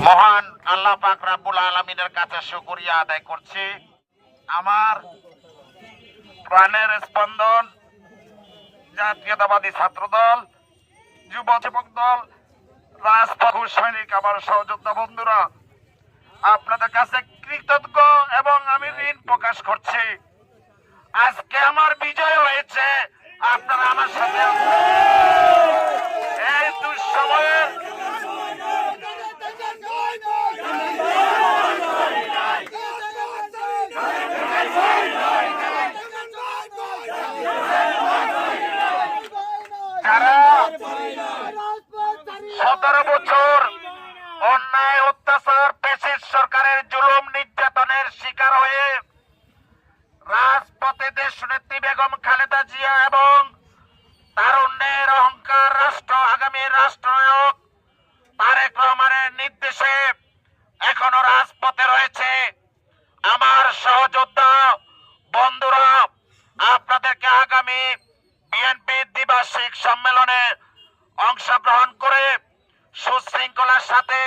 মহান আল্লাহ পাক রব্বুল আলামিনের কাছে শুকরিয়া আদায় করছি। আমার প্রাণের স্পন্দন জাতীয়তাবাদী ছাত্রদল, যুব যুবক দল, রাজপথ সৈনিক, আমার সহযোদ্ধা বন্ধুরা, আপনাদের কাছে কৃতজ্ঞ এবং আমি ঋণ প্রকাশ করছি। আজকে আমার বিজয় হয়েছে, আপনারা আমার সাথে এই দুঃসময়ের যারা 17 বছর অন্যায় অত্যাচার পেশির সরকারের জুলুম নির্যাতনের শিকার হয়ে রাজপথে দেশনেত্রী বেগম খালেদা জিয়া এবং তারুণ্যের অহংকার রাষ্ট্র আগামী রাষ্ট্রনায়ক তারেক রহমানের নির্দেশে এখনো রাজপথে রয়েছে। আমার সহযোদ্ধা বন্ধুরা, আপনাদেরকে আগামী বিএনপি দ্বিবার্ষিক সম্মেলনে অংশগ্রহণ করে সুশৃঙ্খলার সাথে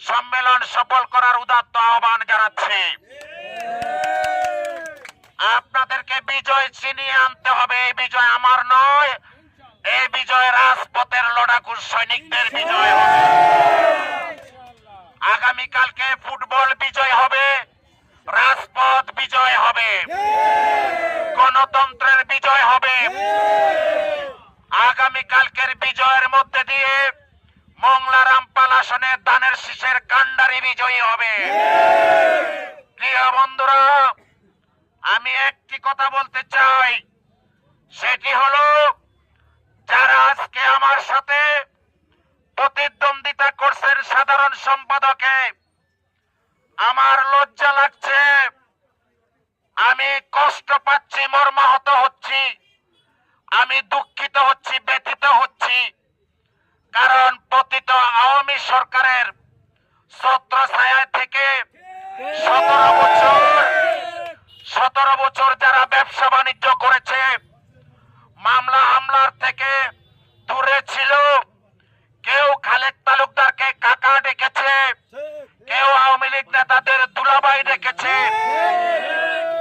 সম্মেলন সফল করার উদাত্ত আহ্বান জানাচ্ছি। আপনাদেরকে বিজয় ছিনিয়ে আনতে হবে। এই বিজয় আমার নয়, এই বিজয় রাজপথের লড়াকু সৈনিকদের বিজয় হবে। আগামীকালকে ফুটবল বিজয় হবে, রাজপথ বিজয় হবে, গণতন্ত্রের বিজয় হবে। আগামীকালকের বিজয়ের মধ্যে দিয়ে মোংলা রামপাল আসনে ধানের শীষের কান্ডারি বিজয়ী হবে। প্রিয় বন্ধুরা, আমি একটি কথা বলতে চাই, সেটি হলো যারা আজকে আমার সাথে প্রতিদ্বন্দ্বিতা করছেন সাধারণ সম্পাদকে, আমার লজ্জা লাগছে, আমি কষ্ট পাচ্ছি, মর্মাহত হচ্ছি, আমি দুঃখিত হচ্ছি, ব্যথিত হচ্ছি। কারণ পতিত আওয়ামী সরকারের ছত্রছায়া থেকে 17 বছর যারা ব্যবসা বাণিজ্য করেছে, মামলা হামলার থেকে দূরে ছিল, কেউ খালেদ তালুকদারকে কাকা ডেকেছে, কেউ আওয়ামী লীগ নেতাদের দুলাভাই ডেকেছে,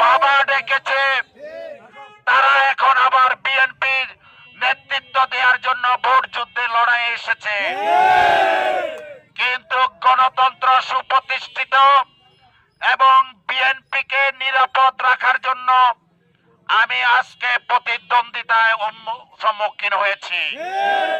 বাবা ডেকেছে, তারা এখন আবার বিএনপির নেতৃত্ব দেওয়ার জন্য ভোট যুদ্ধে লড়াইয়ে এসেছে। কিন্তু গণতন্ত্র সুপ্রতিষ্ঠিত এবং বিএনপিকে নিরাপদ রাখার জন্য আমি আজকে প্রতিদ্বন্দ্বিতায় সম্মুখীন হয়েছি।